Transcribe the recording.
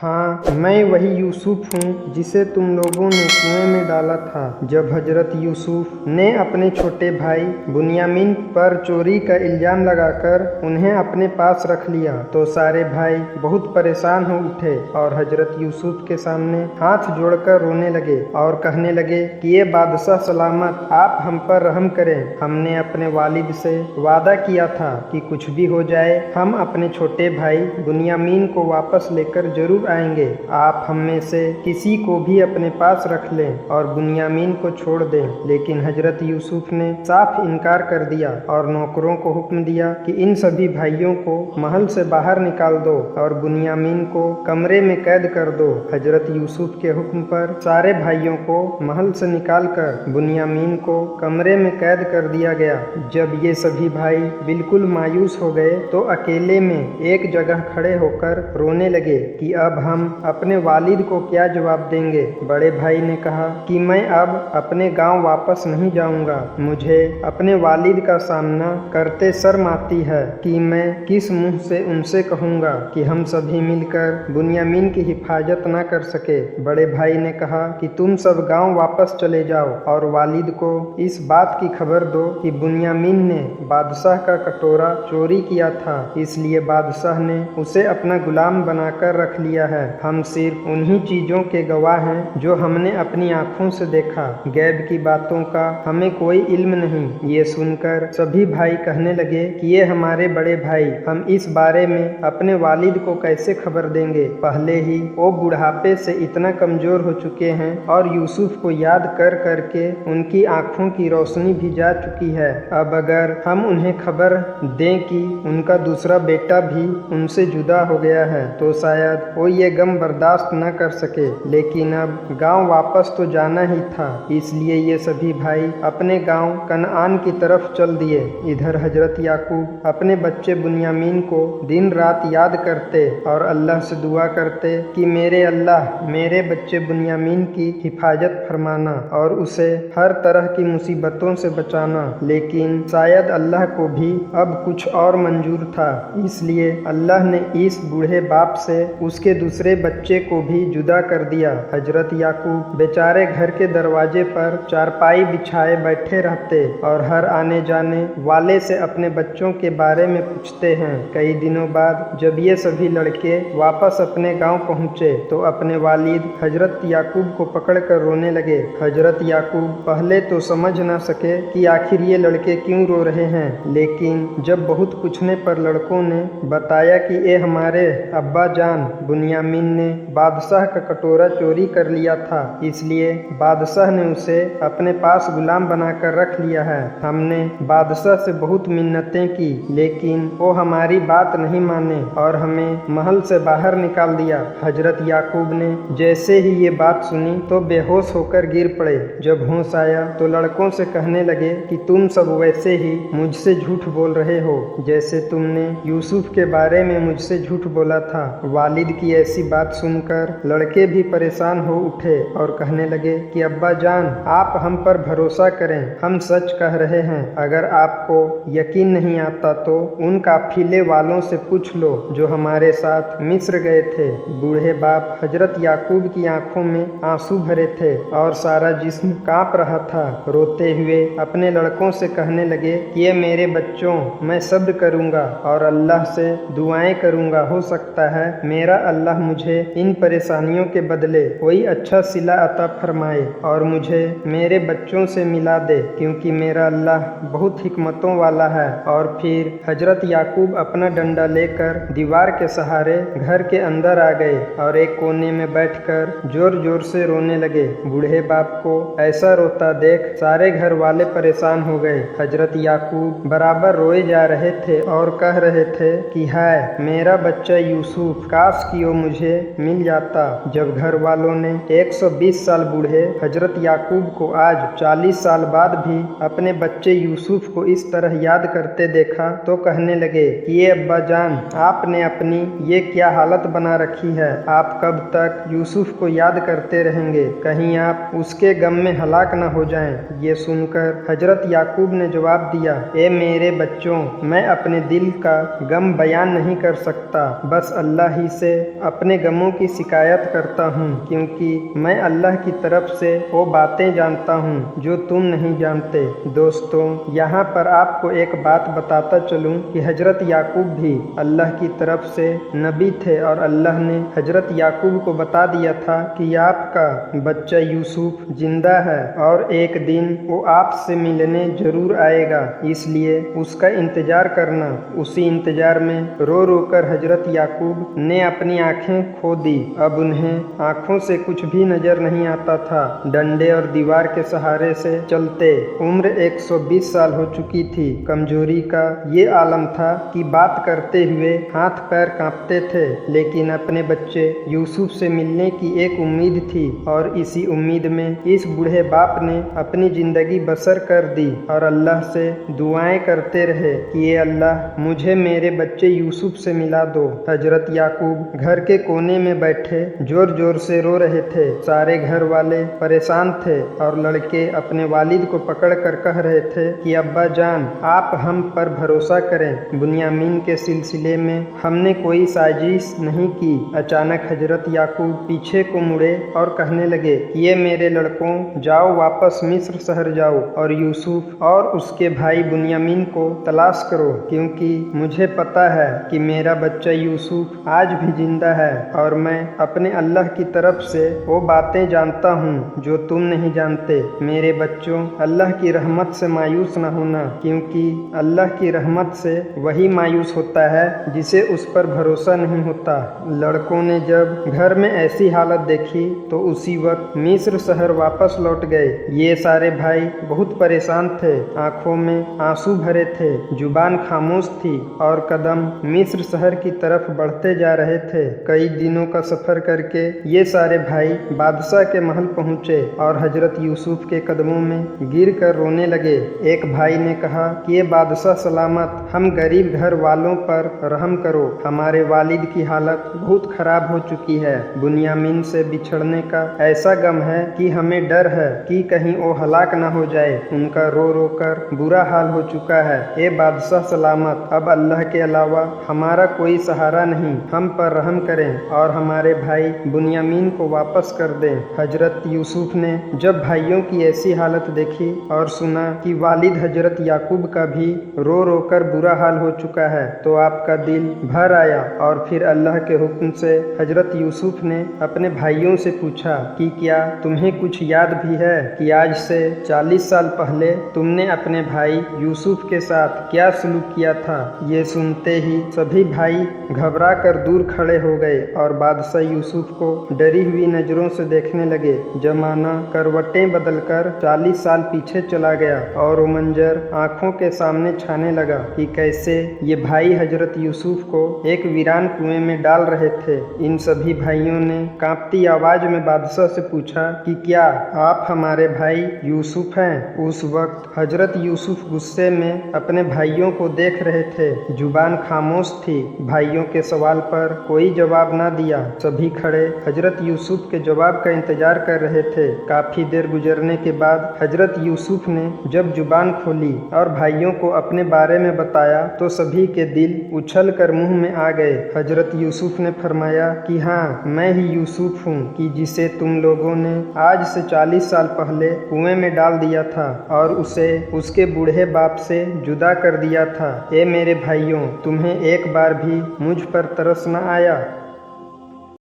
हाँ, मैं वही यूसुफ हूँ जिसे तुम लोगों ने कुएं में डाला था। जब हजरत यूसुफ ने अपने छोटे भाई बुनियामीन पर चोरी का इल्जाम लगाकर उन्हें अपने पास रख लिया तो सारे भाई बहुत परेशान हो उठे और हजरत यूसुफ के सामने हाथ जोड़कर रोने लगे और कहने लगे कि ये बादशाह सलामत, आप हम पर रहम करें। हमने अपने वालिद से वादा किया था कि कुछ भी हो जाए हम अपने छोटे भाई बुनियामीन को वापस लेकर जरूर आएंगे। आप हम में से किसी को भी अपने पास रख लें और बुनियामीन को छोड़ दें। लेकिन हजरत यूसुफ ने साफ इनकार कर दिया और नौकरों को हुक्म दिया कि इन सभी भाइयों को महल से बाहर निकाल दो और बुनियामीन को कमरे में कैद कर दो। हजरत यूसुफ के हुक्म पर सारे भाइयों को महल से निकालकर बुनियामीन को कमरे में कैद कर दिया गया। जब ये सभी भाई बिल्कुल मायूस हो गए तो अकेले में एक जगह खड़े होकर रोने लगे कि अब हम अपने वालिद को क्या जवाब देंगे। बड़े भाई ने कहा कि मैं अब अपने गांव वापस नहीं जाऊंगा। मुझे अपने वालिद का सामना करते शर्म आती है कि मैं किस मुंह से उनसे कहूंगा कि हम सभी मिलकर बुनियामीन की हिफाजत न कर सके। बड़े भाई ने कहा कि तुम सब गांव वापस चले जाओ और वालिद को इस बात की खबर दो कि बुनियामीन ने बादशाह का कटोरा चोरी किया था, इसलिए बादशाह ने उसे अपना गुलाम बनाकर रख लिया है। हम सिर्फ उन्हीं चीजों के गवाह हैं जो हमने अपनी आंखों से देखा। गैब की बातों का हमें कोई इल्म नहीं। ये सुनकर सभी भाई कहने लगे कि ये हमारे बड़े भाई, हम इस बारे में अपने वालिद को कैसे खबर देंगे। पहले ही वो बुढ़ापे से इतना कमजोर हो चुके हैं और यूसुफ को याद कर करके उनकी आंखों की रोशनी भी जा चुकी है। अब अगर हम उन्हें खबर दें कि उनका दूसरा बेटा भी उनसे जुदा हो गया है तो शायद वो ये गम बर्दाश्त न कर सके। लेकिन अब गांव वापस तो जाना ही था, इसलिए ये सभी भाई अपने गांव कनआन की तरफ चल दिए। इधर हजरत याकूब अपने बच्चे बुनियामीन को दिन रात याद करते और अल्लाह से दुआ करते कि मेरे अल्लाह मेरे बच्चे बुनियामीन की हिफाजत फरमाना और उसे हर तरह की मुसीबतों से बचाना। लेकिन शायद अल्लाह को भी अब कुछ और मंजूर था, इसलिए अल्लाह ने इस बूढ़े बाप से उसके दूसरे बच्चे को भी जुदा कर दिया। हजरत याकूब बेचारे घर के दरवाजे पर चारपाई बिछाए बैठे रहते और हर आने जाने वाले से अपने बच्चों के बारे में पूछते हैं। कई दिनों बाद जब ये सभी लड़के वापस अपने गांव पहुंचे तो अपने वालिद हजरत याकूब को पकड़कर रोने लगे। हजरत याकूब पहले तो समझ ना सके कि आखिर ये लड़के क्यों रो रहे हैं, लेकिन जब बहुत पूछने पर लड़कों ने बताया कि ये हमारे अब्बा जान बुनियामीन ने बादशाह का कटोरा चोरी कर लिया था, इसलिए बादशाह ने उसे अपने पास गुलाम बनाकर रख लिया है। हमने बादशाह से बहुत मिन्नतें की लेकिन वो हमारी बात नहीं माने और हमें महल से बाहर निकाल दिया। हजरत याकूब ने जैसे ही ये बात सुनी तो बेहोश होकर गिर पड़े। जब होश आया तो लड़कों से कहने लगे कि तुम सब वैसे ही मुझसे झूठ बोल रहे हो जैसे तुमने यूसुफ के बारे में मुझसे झूठ बोला था। वालिद की ऐसी बात सुनकर लड़के भी परेशान हो उठे और कहने लगे कि अब्बा जान, आप हम पर भरोसा करें, हम सच कह रहे हैं। अगर आपको यकीन नहीं आता तो उन काफिले वालों से पूछ लो जो हमारे साथ मिस्र गए थे। बूढ़े बाप हजरत याकूब की आंखों में आंसू भरे थे और सारा जिस्म कांप रहा था। रोते हुए अपने लड़कों से कहने लगे कि ये मेरे बच्चों, मैं सब्र करूंगा और अल्लाह से दुआएं करूंगा। हो सकता है मेरा अल्लाह मुझे इन परेशानियों के बदले कोई अच्छा सिला अता फरमाए और मुझे मेरे बच्चों से मिला दे, क्योंकि मेरा अल्लाह बहुत हिकमतों वाला है। और फिर हजरत याकूब अपना डंडा लेकर दीवार के सहारे घर के अंदर आ गए और एक कोने में बैठकर जोर जोर से रोने लगे। बूढ़े बाप को ऐसा रोता देख सारे घर वाले परेशान हो गए। हजरत याकूब बराबर रोए जा रहे थे और कह रहे थे कि हाय मेरा बच्चा यूसुफ, काश कि वो मुझे मिल जाता। जब घर वालों ने 120 साल बूढ़े हजरत याकूब को आज 40 साल बाद भी अपने बच्चे यूसुफ को इस तरह याद करते देखा तो कहने लगे कि ये अब्बा जान, आपने अपनी ये क्या हालत बना रखी है। आप कब तक यूसुफ को याद करते रहेंगे, कहीं आप उसके गम में हलाक न हो जाएं। ये सुनकर हजरत याकूब ने जवाब दिया, ए मेरे बच्चों, मैं अपने दिल का गम बयान नहीं कर सकता, बस अल्लाह ही से अपने गमों की शिकायत करता हूँ, क्योंकि मैं अल्लाह की तरफ से वो बातें जानता हूँ जो तुम नहीं जानते। दोस्तों, यहाँ पर आपको एक बात बताता चलूँ कि हजरत याकूब भी अल्लाह की तरफ से नबी थे और अल्लाह ने हजरत याकूब को बता दिया था कि आपका बच्चा यूसुफ जिंदा है और एक दिन वो आपसे मिलने जरूर आएगा, इसलिए उसका इंतजार करना। उसी इंतजार में रो रो कर हजरत याकूब ने अपनी आंखें खो दी। अब उन्हें आंखों से कुछ भी नजर नहीं आता था। डंडे और दीवार के सहारे से चलते उम्र 120 साल हो चुकी थी। कमजोरी का ये आलम था कि बात करते हुए हाथ पैर कांपते थे, लेकिन अपने बच्चे यूसुफ से मिलने की एक उम्मीद थी और इसी उम्मीद में इस बूढ़े बाप ने अपनी जिंदगी बसर कर दी और अल्लाह से दुआएं करते रहे कि ये अल्लाह मुझे मेरे बच्चे यूसुफ से मिला दो। हजरत याकूब घर के कोने में बैठे जोर जोर से रो रहे थे। सारे घर वाले परेशान थे और लड़के अपने वालिद को पकड़ कर कह रहे थे कि अब्बा जान, आप हम पर भरोसा करें, बुनियामीन के सिलसिले में हमने कोई साजिश नहीं की। अचानक हजरत याकूब पीछे को मुड़े और कहने लगे, ये मेरे लड़कों, जाओ वापस मिस्र शहर जाओ और यूसुफ और उसके भाई बुनियामीन को तलाश करो, क्योंकि मुझे पता है कि मेरा बच्चा यूसुफ आज भी जिंदा है और मैं अपने अल्लाह की तरफ से वो बातें जानता हूँ जो तुम नहीं जानते। मेरे बच्चों, अल्लाह की रहमत से मायूस न होना, क्योंकि अल्लाह की रहमत से वही मायूस होता है जिसे उस पर भरोसा नहीं होता। लड़कों ने जब घर में ऐसी हालत देखी तो उसी वक्त मिस्र शहर वापस लौट गए। ये सारे भाई बहुत परेशान थे, आंखों में आंसू भरे थे, जुबान खामोश थी और कदम मिस्र शहर की तरफ बढ़ते जा रहे थे। कई दिनों का सफर करके ये सारे भाई बादशाह के महल पहुंचे और हजरत यूसुफ के कदमों में गिर कर रोने लगे। एक भाई ने कहा कि ये बादशाह सलामत, हम गरीब घर वालों पर रहम करो, हमारे वालिद की हालत बहुत खराब हो चुकी है। बुनियामीन से बिछड़ने का ऐसा गम है कि हमें डर है कि कहीं वो हलाक न हो जाए। उनका रो रो कर बुरा हाल हो चुका है। ए बादशाह सलामत, अब अल्लाह के अलावा हमारा कोई सहारा नहीं, हम पर रहम करें और हमारे भाई बुनियामीन को वापस कर दें। हजरत यूसुफ ने जब भाइयों की ऐसी हालत देखी और सुना कि वालिद हजरत याकूब का भी रो रो कर बुरा हाल हो चुका है, तो आपका दिल भर आया और फिर अल्लाह के हुक्म से हजरत यूसुफ ने अपने भाइयों से पूछा कि क्या तुम्हें कुछ याद भी है कि आज से 40 साल पहले तुमने अपने भाई यूसुफ के साथ क्या सलूक किया था। ये सुनते ही सभी भाई घबरा कर दूर खड़े हो गए और बादशाह यूसुफ को डरी हुई नजरों से देखने लगे। जमाना करवटें बदलकर 40 साल पीछे चला गया और वो मंजर आंखों के सामने छाने लगा कि कैसे ये भाई हजरत यूसुफ को एक वीरान कुएं में डाल रहे थे। इन सभी भाइयों ने कांपती आवाज में बादशाह से पूछा कि क्या आप हमारे भाई यूसुफ हैं। उस वक्त हजरत यूसुफ गुस्से में अपने भाइयों को देख रहे थे, जुबान खामोश थी, भाइयों के सवाल पर कोई जवाब ना दिया। सभी खड़े हजरत यूसुफ के जवाब का इंतजार कर रहे थे। काफी देर गुजरने के बाद हजरत यूसुफ ने जब जुबान खोली और भाइयों को अपने बारे में बताया तो सभी के दिल उछल कर मुंह में आ गए। हजरत यूसुफ ने फरमाया कि हाँ, मैं ही यूसुफ हूँ कि जिसे तुम लोगों ने आज से 40 साल पहले कुएं में डाल दिया था और उसे उसके बूढ़े बाप से जुदा कर दिया था। ए मेरे भाइयों, तुम्हें एक बार भी मुझ पर तरस न आया।